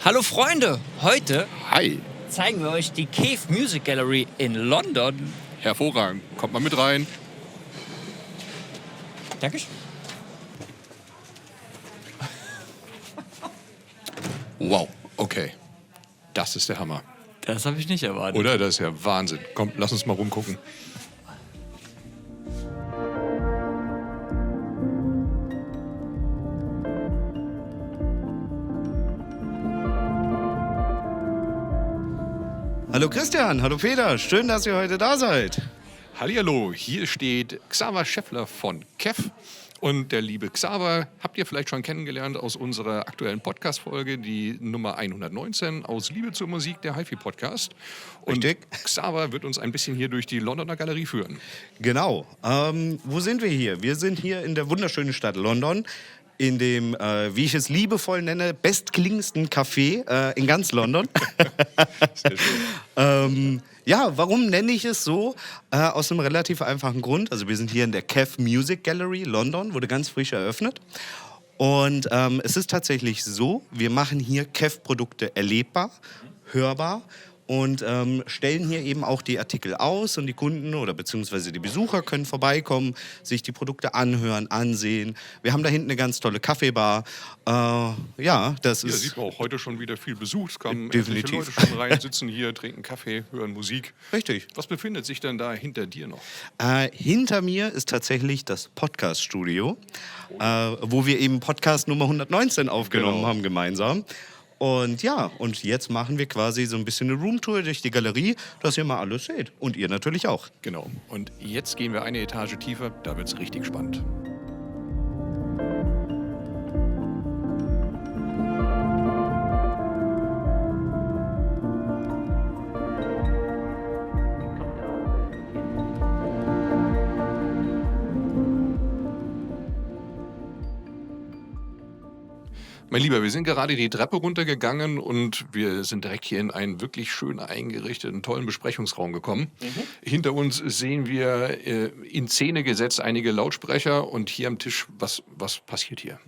Hallo Freunde, heute Hi. zeigen wir euch die Cave Music Gallery in London. Hervorragend. Kommt mal mit rein. Dankeschön. Wow, okay. Das ist der Hammer. Das habe ich nicht erwartet. Oder? Das ist ja Wahnsinn. Komm, lass uns mal rumgucken. Hallo Christian, hallo Peter, schön, dass ihr heute da seid. Hallihallo, hier steht Xaver Scheffler von Kev. Und der liebe Xaver habt ihr vielleicht schon kennengelernt aus unserer aktuellen Podcast-Folge, die Nummer 119, aus Liebe zur Musik, der HiFi-Podcast. Und Richtig. Xaver wird uns ein bisschen hier durch die Londoner Galerie führen. Genau, wo sind wir hier? Wir sind hier in der wunderschönen Stadt London, in dem, wie ich es liebevoll nenne, bestklingendsten Café in ganz London. Sehr schön. Ja, warum nenne ich es so? Aus einem relativ einfachen Grund. Also wir sind hier in der Kev Music Gallery London, wurde ganz frisch eröffnet. Und es ist tatsächlich so, wir machen hier Kev-Produkte erlebbar, hörbar und stellen hier eben auch die Artikel aus und die Kunden oder beziehungsweise die Besucher können vorbeikommen, sich die Produkte anhören, ansehen. Wir haben da hinten eine ganz tolle Kaffeebar. Ja, das Hier ist... sieht man auch heute schon wieder viel Besuch. Es kamen Definitiv. etliche Leute schon rein, sitzen hier, trinken Kaffee, hören Musik. Richtig. Was befindet sich denn da hinter dir noch? Hinter mir ist tatsächlich das Podcast-Studio, wo wir eben Podcast Nummer 119 aufgenommen Genau. haben gemeinsam. Und ja, und jetzt machen wir quasi so ein bisschen eine Roomtour durch die Galerie, dass ihr mal alles seht. Und ihr natürlich auch. Genau. Und jetzt gehen wir eine Etage tiefer, da wird es richtig spannend. Mein Lieber, wir sind gerade die Treppe runtergegangen und wir sind direkt hier in einen wirklich schön eingerichteten, tollen Besprechungsraum gekommen. Hinter uns sehen wir in Szene gesetzt einige Lautsprecher und hier am Tisch, was passiert hier?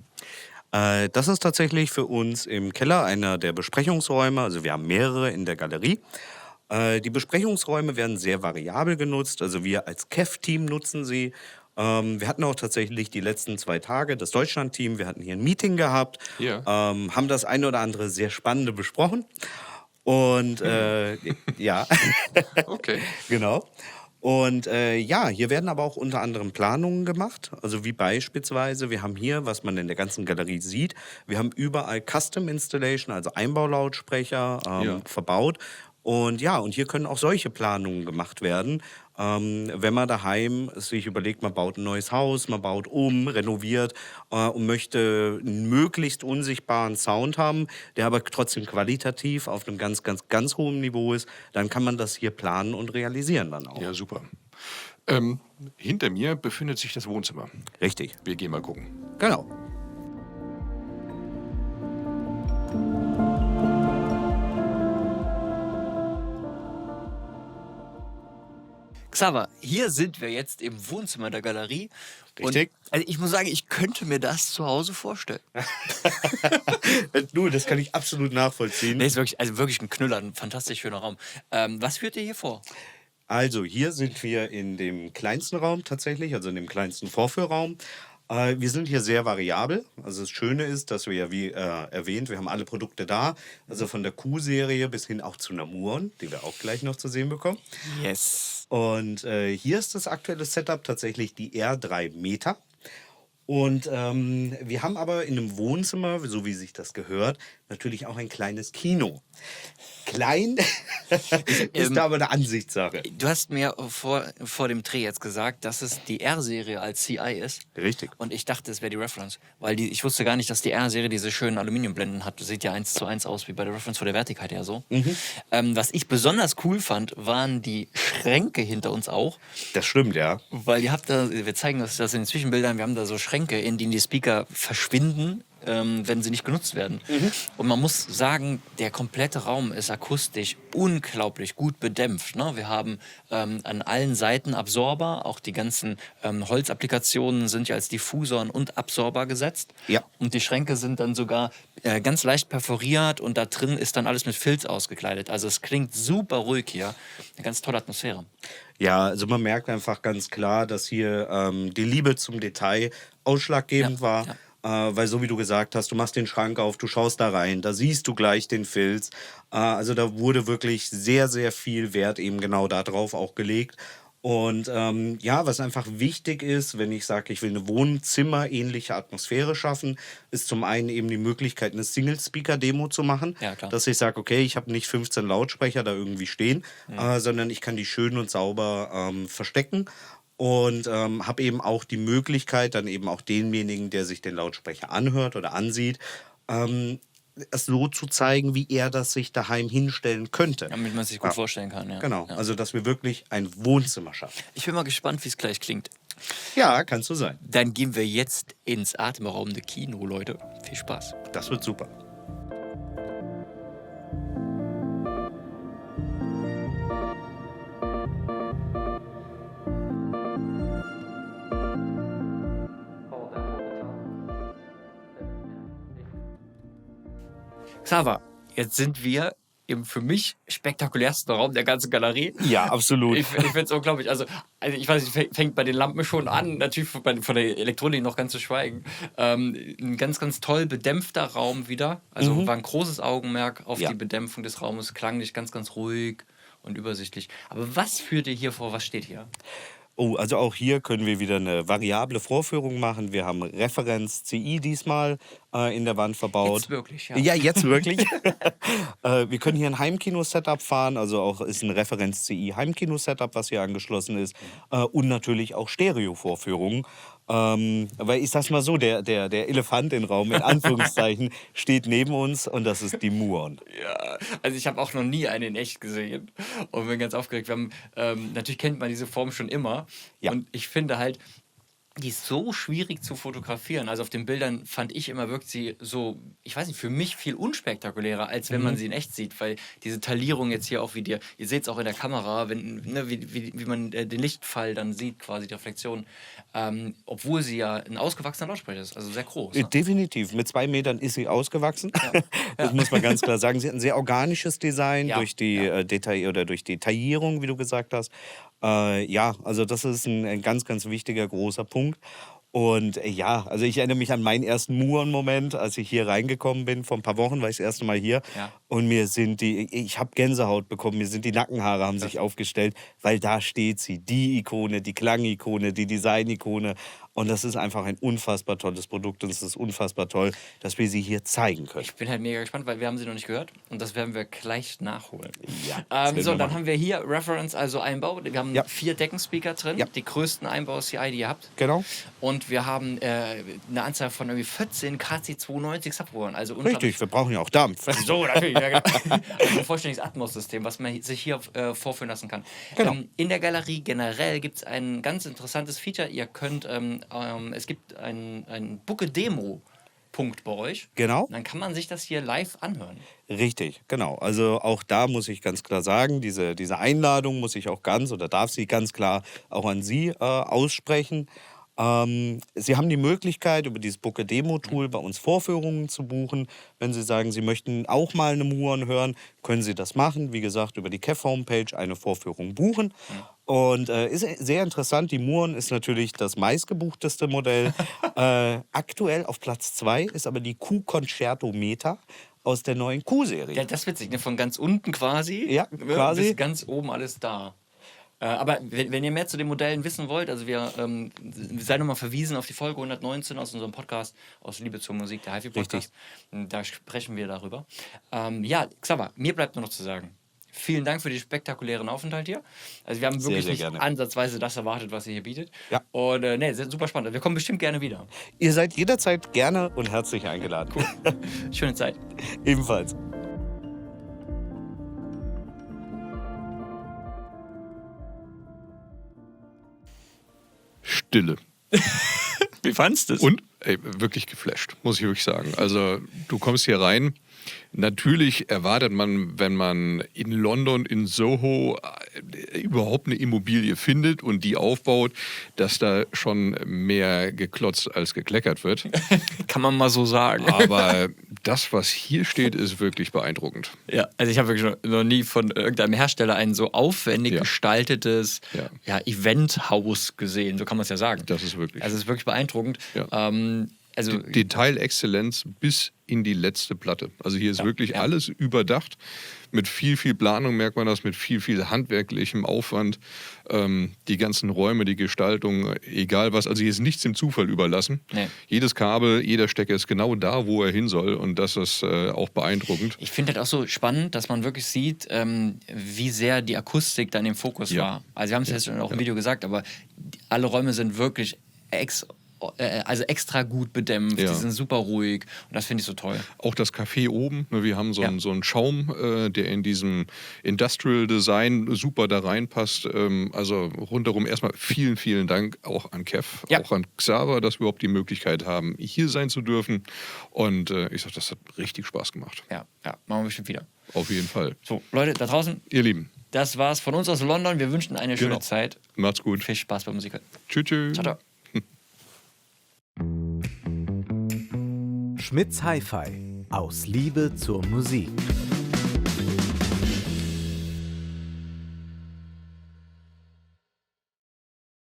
Das ist tatsächlich für uns im Keller einer der Besprechungsräume. Also wir haben mehrere in der Galerie. Die Besprechungsräume werden sehr variabel genutzt. Also wir als Kev-Team nutzen sie. Wir hatten auch tatsächlich die letzten 2 Tage das Deutschland-Team. Wir hatten hier ein Meeting gehabt, Ja. haben das eine oder andere sehr Spannende besprochen. Und ja, Okay. genau. Und ja, hier werden aber auch unter anderem Planungen gemacht. Also wie beispielsweise, wir haben hier, was man in der ganzen Galerie sieht, wir haben überall Custom Installation, also Einbaulautsprecher Ja. verbaut. Und ja, und hier können auch solche Planungen gemacht werden. Wenn man daheim sich überlegt, man baut ein neues Haus, man baut um, renoviert und möchte einen möglichst unsichtbaren Sound haben, der aber trotzdem qualitativ auf einem ganz, ganz, ganz hohen Niveau ist, dann kann man das hier planen und realisieren dann auch. Ja, super. Hinter mir befindet sich das Wohnzimmer. Richtig, Wir gehen mal gucken. genau. Xaver, hier sind wir jetzt im Wohnzimmer der Galerie. Richtig. Und, also ich muss sagen, ich könnte mir das zu Hause vorstellen. Du, das kann ich absolut nachvollziehen. Nee, ist wirklich, also wirklich ein Knüller, ein fantastisch schöner Raum. Was führt ihr hier vor? Also hier sind wir in dem kleinsten Raum tatsächlich, also in dem kleinsten Vorführraum. Wir sind hier sehr variabel. Also das Schöne ist, dass wir ja, wie erwähnt, wir haben alle Produkte da. Also von der Q-Serie bis hin auch zu Namuren, die wir auch gleich noch zu sehen bekommen. Yes. Und hier ist das aktuelle Setup tatsächlich die R3 Meter. Und wir haben aber in einem Wohnzimmer, so wie sich das gehört, natürlich auch ein kleines Kino. Klein ist aber eine Ansichtssache. Du hast mir vor dem Dreh jetzt gesagt, dass es die R-Serie als CI ist. Richtig. Und ich dachte, es wäre die Reference. Weil ich wusste gar nicht, dass die R-Serie diese schönen Aluminiumblenden hat. Das sieht ja 1:1 aus, wie bei der Reference von der Wertigkeit her so. Was ich besonders cool fand, waren die Schränke hinter uns auch. Das stimmt, ja. Weil ihr habt da, wir zeigen das in den Zwischenbildern, wir haben da so Schränke, in denen die Speaker verschwinden wenn sie nicht genutzt werden. Und man muss sagen, der komplette Raum ist akustisch unglaublich gut bedämpft. Ne? Wir haben an allen Seiten Absorber, auch die ganzen Holzapplikationen sind ja als Diffusoren und Absorber gesetzt. Ja. Und die Schränke sind dann sogar ganz leicht perforiert und da drin ist dann alles mit Filz ausgekleidet. Also es klingt super ruhig hier. Eine ganz tolle Atmosphäre. Ja, also man merkt einfach ganz klar, dass hier die Liebe zum Detail ausschlaggebend war. Ja. Weil so wie du gesagt hast, du machst den Schrank auf, du schaust da rein, da siehst du gleich den Filz. Also da wurde wirklich sehr, sehr viel Wert eben genau darauf auch gelegt. Und ja, was einfach wichtig ist, wenn ich sage, ich will eine Wohnzimmer-ähnliche Atmosphäre schaffen, ist zum einen eben die Möglichkeit, eine Single-Speaker-Demo zu machen. Ja, klar. Dass ich sage, okay, ich habe nicht 15 Lautsprecher da irgendwie stehen, sondern ich kann die schön und sauber verstecken. Und habe eben auch die Möglichkeit, dann eben auch denjenigen, der sich den Lautsprecher anhört oder ansieht, es so zu zeigen, wie er das sich daheim hinstellen könnte. Damit man sich gut vorstellen kann. Ja. Genau, Ja. also dass wir wirklich ein Wohnzimmer schaffen. Ich bin mal gespannt, wie es gleich klingt. Ja, kannst du sein. Dann gehen wir jetzt ins atemberaubende Kino, Leute. Viel Spaß. Das wird super. Xaver, jetzt sind wir im für mich spektakulärsten Raum der ganzen Galerie. Ja, absolut. Ich finde es unglaublich. Also ich weiß nicht, fängt bei den Lampen schon an, natürlich von der Elektronik noch ganz zu schweigen. Ein ganz, ganz toll bedämpfter Raum wieder. Also war ein großes Augenmerk auf die Bedämpfung des Raumes, klanglich ganz, ganz ruhig und übersichtlich. Aber was führt ihr hier vor? Was steht hier? Oh, also auch hier können wir wieder eine variable Vorführung machen. Wir haben Referenz CI diesmal in der Wand verbaut. Jetzt wirklich, ja. Ja, jetzt wirklich. Wir können hier ein Heimkino-Setup fahren, also auch ist ein Referenz CI Heimkino-Setup, was hier angeschlossen ist. Und natürlich auch Stereo-Vorführungen. Weil ich sag's mal so, der Elefant im Raum, in Anführungszeichen, steht neben uns und das ist die Muon. Ja, also ich habe auch noch nie einen in echt gesehen und bin ganz aufgeregt. Wir haben, natürlich kennt man diese Form schon immer und ich finde halt, die ist so schwierig zu fotografieren. Also auf den Bildern fand ich immer, wirkt sie so, ich weiß nicht, für mich viel unspektakulärer, als wenn man sie in echt sieht. Weil diese Taillierung jetzt hier auch wie ihr seht es auch in der Kamera, wenn, ne, wie man den Lichtfall dann sieht, quasi die Reflexion. Obwohl sie ja ein ausgewachsener Lautsprecher ist, also sehr groß. Ne? Definitiv. Mit 2 Metern ist sie ausgewachsen. Ja. Das muss man ganz klar sagen. Sie hat ein sehr organisches Design durch die Detail oder durch die Taillierung, wie du gesagt hast. Ja, also das ist ein ganz, ganz wichtiger, großer Punkt. Und ja, also ich erinnere mich an meinen ersten Muon-Moment, als ich hier reingekommen bin. Vor ein paar Wochen war ich das erste Mal hier. Ja. Und ich habe Gänsehaut bekommen, mir sind die Nackenhaare haben sich aufgestellt, weil da steht sie, die Ikone, die Klangikone, die Designikone. Und das ist einfach ein unfassbar tolles Produkt und es ist unfassbar toll, dass wir sie hier zeigen können. Ich bin halt mega gespannt, weil wir haben sie noch nicht gehört und das werden wir gleich nachholen. Ja, so, dann haben wir hier Reference, also Einbau. Wir haben 4 Deckenspeaker drin, die größten Einbau-CI, die ihr habt. Genau. Und wir haben eine Anzahl von irgendwie 14 KC290 Subwoofern. Also richtig, wir brauchen ja auch Dampf. So, natürlich. Ja, genau. Also ein vollständiges Atmos-System, was man sich hier vorführen lassen kann. Genau. In der Galerie generell gibt es ein ganz interessantes Feature. Ihr könnt, es gibt ein Booke-Demo-Punkt bei euch. Genau. Dann kann man sich das hier live anhören. Richtig, genau. Also auch da muss ich ganz klar sagen, diese Einladung muss ich auch darf sie ganz klar auch an Sie aussprechen. Sie haben die Möglichkeit, über dieses Booke-Demo-Tool bei uns Vorführungen zu buchen. Wenn Sie sagen, Sie möchten auch mal eine Muon hören, können Sie das machen. Wie gesagt, über die KEF-Homepage eine Vorführung buchen. Und ist sehr interessant, die Muon ist natürlich das meistgebuchteste Modell. Aktuell auf Platz 2 ist aber die Q-Concerto Meta aus der neuen Q-Serie. Ja, das ist witzig, ne? Von ganz unten quasi, bis ganz oben alles da. Aber wenn ihr mehr zu den Modellen wissen wollt, also wir seid nochmal verwiesen auf die Folge 119 aus unserem Podcast, aus Liebe zur Musik, der HiFi-Podcast. Da sprechen wir darüber. Ja, Xaver, mir bleibt nur noch zu sagen, vielen Dank für den spektakulären Aufenthalt hier. Also wir haben wirklich nicht ansatzweise das erwartet, was ihr hier bietet. Ja. Und super spannend. Wir kommen bestimmt gerne wieder. Ihr seid jederzeit gerne und herzlich eingeladen. Cool. Schöne Zeit. Ebenfalls. Stille. Wie fandest du es? Und? Ey, wirklich geflasht, muss ich wirklich sagen. Also du kommst hier rein. Natürlich erwartet man, wenn man in London, in Soho überhaupt eine Immobilie findet und die aufbaut, dass da schon mehr geklotzt als gekleckert wird. Kann man mal so sagen. Aber das, was hier steht, ist wirklich beeindruckend. Ja, also ich habe wirklich noch nie von irgendeinem Hersteller ein so aufwendig gestaltetes Eventhaus gesehen. So kann man es ja sagen. Das ist wirklich. Also es ist wirklich beeindruckend. Ja. Also Detailexzellenz bis in die letzte Platte. Also hier ist wirklich alles überdacht. Mit viel, viel Planung merkt man das, mit viel, viel handwerklichem Aufwand. Die ganzen Räume, die Gestaltung, egal was. Also hier ist nichts dem Zufall überlassen. Nee. Jedes Kabel, jeder Stecker ist genau da, wo er hin soll. Und das ist auch beeindruckend. Ich finde das auch so spannend, dass man wirklich sieht, wie sehr die Akustik dann im Fokus war. Also wir haben es jetzt schon auch im Video gesagt, aber alle Räume sind wirklich extra gut bedämpft, die sind super ruhig und das finde ich so toll. Auch das Café oben, ne, wir haben so einen Schaum, der in diesem Industrial Design super da reinpasst. Also rundherum erstmal vielen, vielen Dank auch an Kev, auch an Xaver, dass wir überhaupt die Möglichkeit haben, hier sein zu dürfen. Und ich sag, das hat richtig Spaß gemacht. Ja, machen wir bestimmt wieder. Auf jeden Fall. So, Leute, da draußen, ihr Lieben, das war's von uns aus London. Wir wünschen eine schöne Zeit. Macht's gut. Viel Spaß bei Musik. Tschüss, tschüss. Ciao, ciao. Schmitz Hi-Fi. Aus Liebe zur Musik.